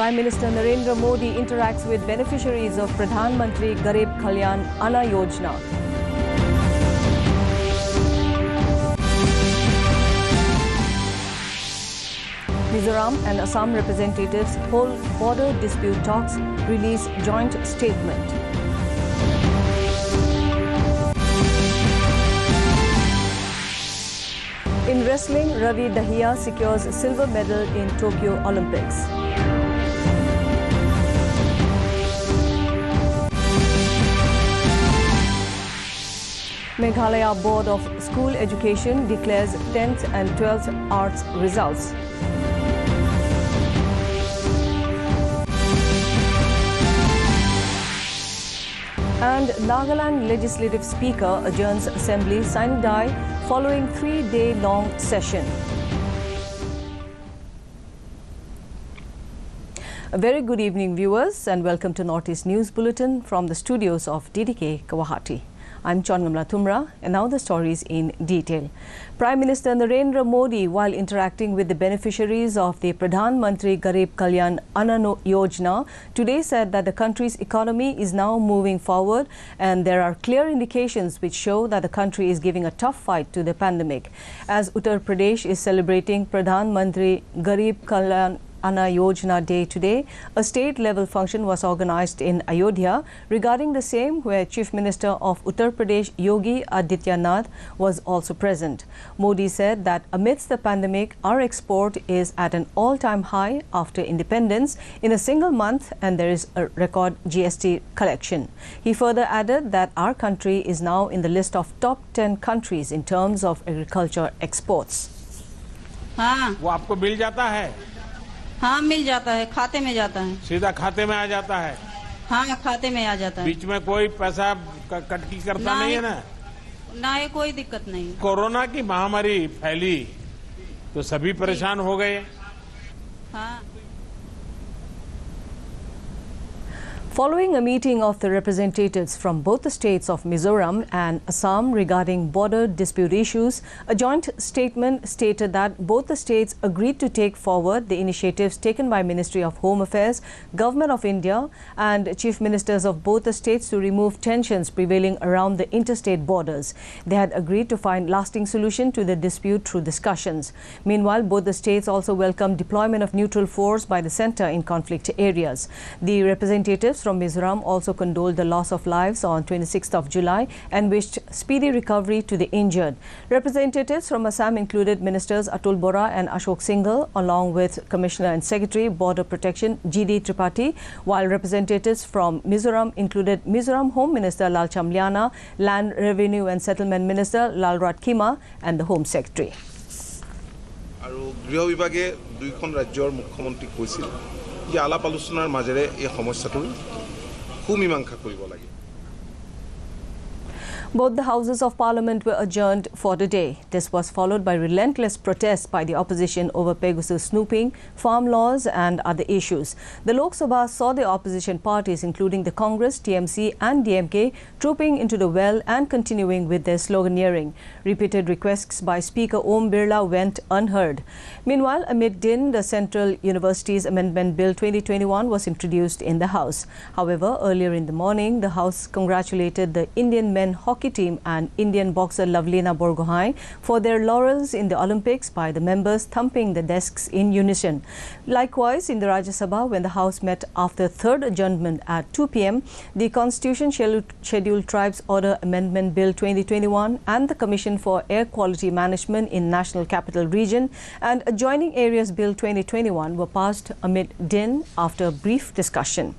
Prime Minister Narendra Modi interacts with beneficiaries of Pradhan Mantri Garib Kalyan Anna Yojana. Mizoram and Assam representatives hold border dispute talks, release joint statement. In wrestling, Ravi Dahiya secures silver medal in Tokyo Olympics. Meghalaya Board of School Education declares 10th and 12th arts results. And Nagaland Legislative Speaker adjourns Assembly sine die following 3-day-long session. A very good evening, viewers, and welcome to Northeast News Bulletin from the studios of DDK Guwahati. I'm Chongamla Tumra, and now the stories in detail. Prime Minister Narendra Modi, while interacting with the beneficiaries of the Pradhan Mantri Garib Kalyan Anna Yojana, today said that the country's economy is now moving forward and there are clear indications which show that the country is giving a tough fight to the pandemic. As Uttar Pradesh is celebrating Pradhan Mantri Garib Kalyan Anna Yojana Day today, a state-level function was organized in Ayodhya regarding the same, where Chief Minister of Uttar Pradesh Yogi Adityanath was also present. Modi said that amidst the pandemic, our export is at an all-time high after independence in a single month, and there is a record GST collection. He further added that our country is now in the list of top 10 countries in terms of agriculture exports. वो आपको मिल जाता है? हाँ, मिल जाता है, खाते में जाता है। सीधा खाते में आ जाता है? हाँ, खाते में आ जाता है। बीच में कोई पैसा कटकी करता नहीं है ना? ना, ये कोई दिक्कत नहीं। कोरोना की महामारी फैली तो सभी परेशान हो गए। हाँ। Following a meeting of the representatives from both the states of Mizoram and Assam regarding border dispute issues, a joint statement stated that both the states agreed to take forward the initiatives taken by Ministry of Home Affairs, Government of India and Chief Ministers of both the states to remove tensions prevailing around the interstate borders. They had agreed to find lasting solution to the dispute through discussions. Meanwhile, both the states also welcomed deployment of neutral force by the centre in conflict areas. The representatives from Mizoram also condoled the loss of lives on 26th of July and wished speedy recovery to the injured. Representatives from Assam included Ministers Atul Bora and Ashok Singhal, along with Commissioner and Secretary Border Protection GD Tripathi, while representatives from Mizoram included Mizoram Home Minister Lal Chamliana, Land Revenue and Settlement Minister Lalrat Khima and the Home Secretary. আৰু গৃহ বিভাগে দুইখন ৰাজ্যৰ মুখ্যমন্ত্ৰীক কৈছিল যে আলাপ আলোচনাৰ মাজেৰে এই সমস্যাটোৰ সুমীমাংসা কৰিব লাগে। Both the Houses of Parliament were adjourned for today. This was followed by relentless protests by the opposition over Pegasus snooping, farm laws and other issues. The Lok Sabha saw the opposition parties, including the Congress, TMC and DMK, trooping into the well and continuing with their sloganeering. Repeated requests by Speaker Om Birla went unheard. Meanwhile, amid din, the Central University's Amendment Bill 2021 was introduced in the House. However, earlier in the morning, the House congratulated the Indian men hockey team and Indian boxer Lavlina Borgohain for their laurels in the Olympics by the members thumping the desks in unison. Likewise, in the Rajya Sabha, when the House met after third adjournment at 2 p.m., the Constitution Scheduled Tribes Order Amendment Bill 2021 and the Commission for Air Quality Management in National Capital Region and Adjoining Areas Bill 2021 were passed amid din after a brief discussion.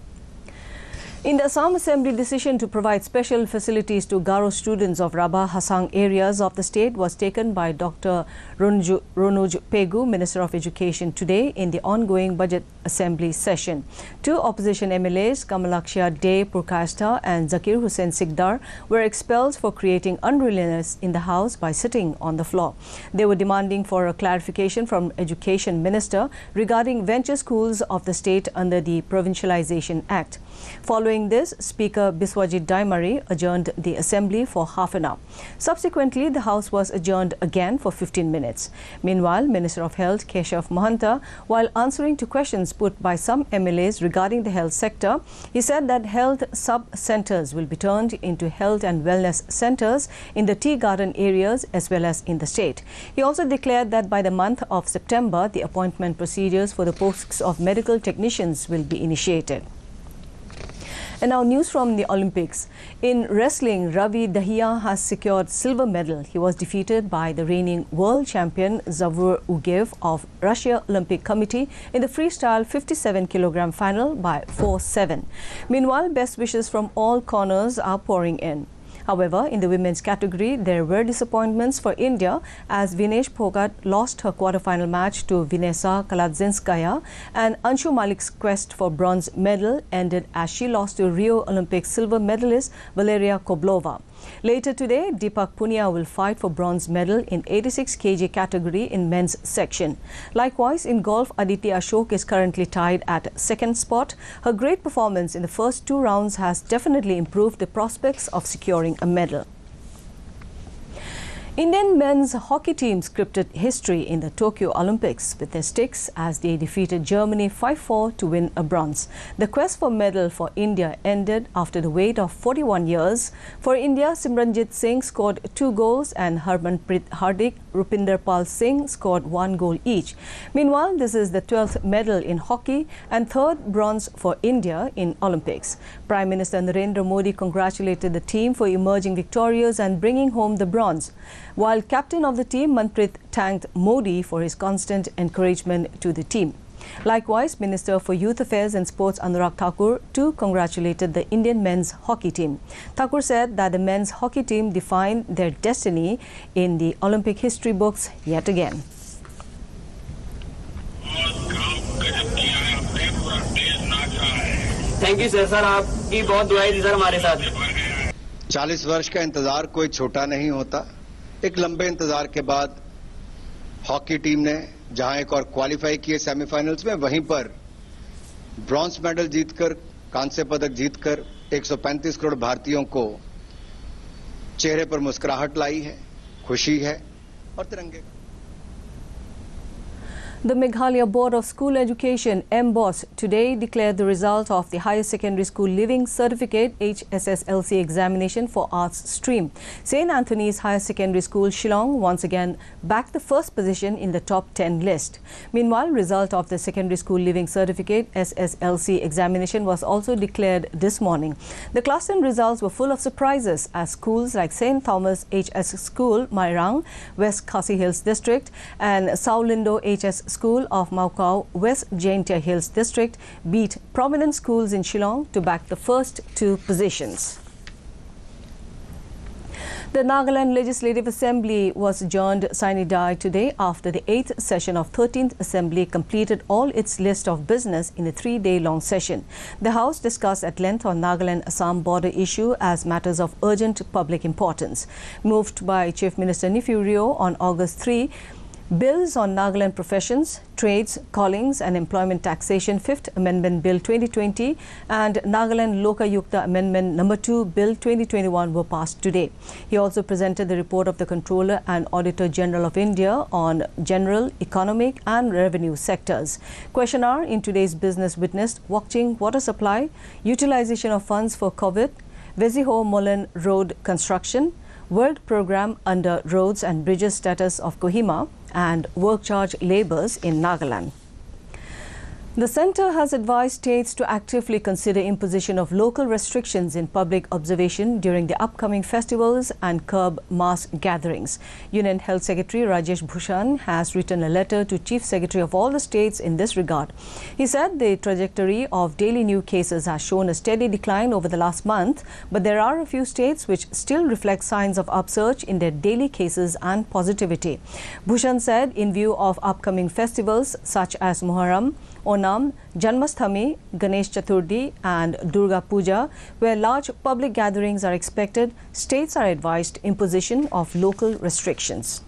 In the Assam Assembly, decision to provide special facilities to Garo students of Rabha Hasang areas of the state was taken by Dr. Ronuj Pegu, Minister of Education, today in the ongoing Budget Assembly session. Two opposition MLAs, Kamalaksha De Purkasta and Zakir Hussain Sikdar, were expelled for creating unruliness in the House by sitting on the floor. They were demanding for a clarification from Education Minister regarding venture schools of the state under the Provincialization Act. Following Following this, Speaker Biswajit Daimari adjourned the assembly for half an hour. Subsequently, the House was adjourned again for 15 minutes. Meanwhile, Minister of Health Keshav Mahanta, while answering to questions put by some MLAs regarding the health sector, he said that health sub-centers will be turned into health and wellness centers in the tea garden areas as well as in the state. He also declared that by the month of September, the appointment procedures for the posts of medical technicians will be initiated. And now news from the Olympics. In wrestling, Ravi Dahiya has secured silver medal. He was defeated by the reigning world champion Zavur Ugev of Russia Olympic Committee in the freestyle 57 kg final by 4-7. Meanwhile, best wishes from all corners are pouring in. However, in the women's category, there were disappointments for India as Vinesh Phogat lost her quarter-final match to Vinesa Kaladzinskaya, and Anshu Malik's quest for bronze medal ended as she lost to Rio Olympic silver medalist Valeria Koblova. Later today, Deepak Punia will fight for bronze medal in 86 kg category in men's section. Likewise, in golf, Aditi Ashok is currently tied at second spot. Her great performance in the first 2 rounds has definitely improved the prospects of securing a medal. Indian men's hockey team scripted history in the Tokyo Olympics with their sticks as they defeated Germany 5-4 to win a bronze. The quest for medal for India ended after the wait of 41 years. For India, Simranjit Singh scored 2 goals and Harmanpreet Hardik, Rupinder Pal Singh scored 1 goal each. Meanwhile, this is the 12th medal in hockey and 3rd bronze for India in Olympics. Prime Minister Narendra Modi congratulated the team for emerging victorious and bringing home the bronze, while captain of the team Manpreet thanked Modi for his constant encouragement to the team. Likewise, Minister for Youth Affairs and Sports Anurag Thakur too congratulated the Indian men's hockey team. Thakur said that the men's hockey team defined their destiny in the Olympic history books yet again. Thank you sir आपकी बहुत दुआएं थी sir हमारे साथ 40 वर्ष का इंतजार कोई छोटा नहीं होता। एक लंबे इंतजार के बाद हॉकी टीम ने जहां एक और क्वालिफाई किए सेमीफाइनल्स में, वहीं पर ब्रॉन्ज मेडल जीतकर, कांस्य पदक जीतकर 135 करोड़ भारतीयों को चेहरे पर मुस्कुराहट लाई है, खुशी है और तिरंगे। The Meghalaya Board of School Education, MBOS, today declared the result of the Higher Secondary School Living Certificate HSSLC examination for arts stream. St. Anthony's Higher Secondary School, Shillong, once again backed the first position in the top 10 list. Meanwhile, result of the Secondary School Living Certificate SSLC examination was also declared this morning. The class 10 results were full of surprises as schools like St. Thomas HS School, Mairang, West Khasi Hills District, and Saulindo HS School of Maukau, West Jaintia Hills District beat prominent schools in Shillong to back the first 2 positions. The Nagaland Legislative Assembly was adjourned sine die today after the 8th session of 13th Assembly completed all its list of business in a 3-day-long session. The House discussed at length on Nagaland-Assam border issue as matters of urgent public importance. Moved by Chief Minister Nefurio on August 3, bills on Nagaland professions, trades, callings and employment taxation 5th Amendment Bill 2020 and Nagaland Lokayukta Amendment No. 2 Bill 2021 were passed today. He also presented the report of the Controller and Auditor General of India on general, economic and revenue sectors. Question hour in today's business witnessed Wokching water supply, utilization of funds for COVID, Veziho Molan Road construction, work program under roads and bridges status of Kohima, and work charge labours in Nagaland. The Centre has advised states to actively consider imposition of local restrictions in public observation during the upcoming festivals and curb mass gatherings. Union Health Secretary Rajesh Bhushan has written a letter to Chief Secretary of all the states in this regard. He said the trajectory of daily new cases has shown a steady decline over the last month, but there are a few states which still reflect signs of upsurge in their daily cases and positivity. Bhushan said in view of upcoming festivals such as Muharram, Onam, Janmasthami, Ganesh Chaturthi and Durga Puja, where large public gatherings are expected, states are advised imposition of local restrictions.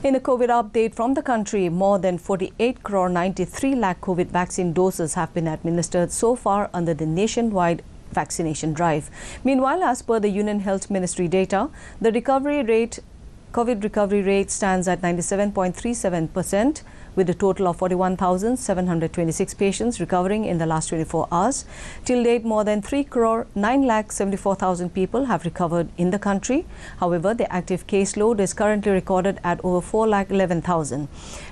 In a COVID update from the country, more than 48 crore 93 lakh COVID vaccine doses have been administered so far under the nationwide vaccination drive. Meanwhile, as per the Union Health Ministry data, the COVID recovery rate stands at 97.37%, with a total of 41,726 patients recovering in the last 24 hours. Till date, more than 3 crore 9 lakh 74,000 people have recovered in the country. However, the active caseload is currently recorded at over 4 lakh 11,000.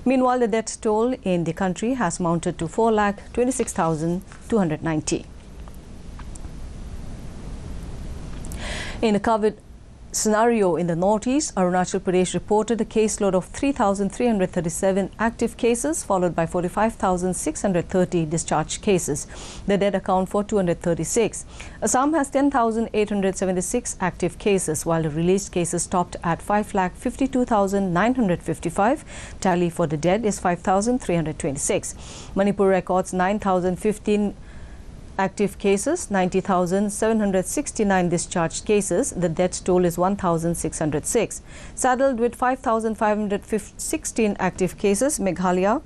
Meanwhile, the death toll in the country has mounted to 4 lakh 26,290. In a COVID scenario in the northeast, Arunachal Pradesh reported a caseload of 3,337 active cases, followed by 45,630 discharged cases. The dead account for 236. Assam has 10,876 active cases, while the released cases topped at 5,52,955. Tally for the dead is 5,326. Manipur records 9,015 active cases, 90,769 discharged cases. The death toll is 1,606. Saddled with 5,516 active cases, Meghalaya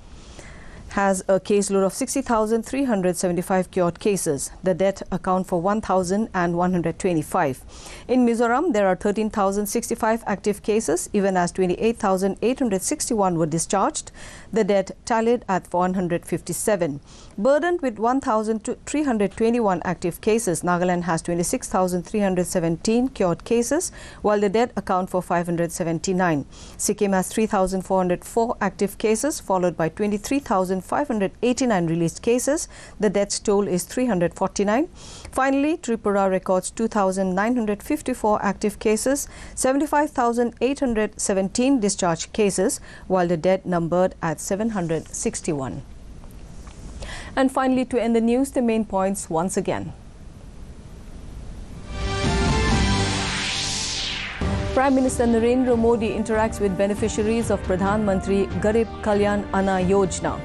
has a caseload of 60,375 cured cases. The death account for 1,125. In Mizoram, there are 13,065 active cases, even as 28,861 were discharged. The death tallied at 157. Burdened with 1,321 active cases, Nagaland has 26,317 cured cases, while the dead account for 579. Sikkim has 3,404 active cases, followed by 23,589 released cases. The death toll is 349. Finally, Tripura records 2,954 active cases, 75,817 discharged cases, while the dead numbered at 761. And finally, to end the news, the main points once again. Prime Minister Narendra Modi interacts with beneficiaries of Pradhan Mantri Garib Kalyan Anna Yojana.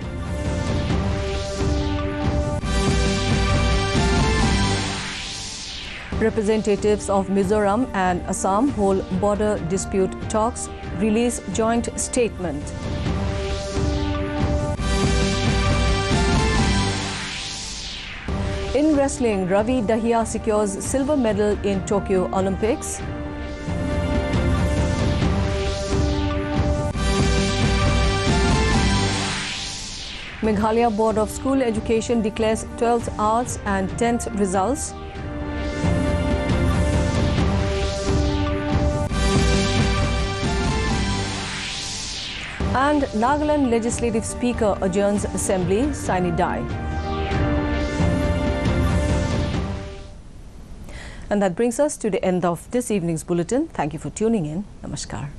Representatives of Mizoram and Assam hold border dispute talks, release joint statement. In wrestling, Ravi Dahiya secures silver medal in Tokyo Olympics. Meghalaya Board of School Education declares 12th arts and 10th results. And Nagaland Legislative Speaker adjourns Assembly, sine die. And that brings us to the end of this evening's bulletin. Thank you for tuning in. Namaskar.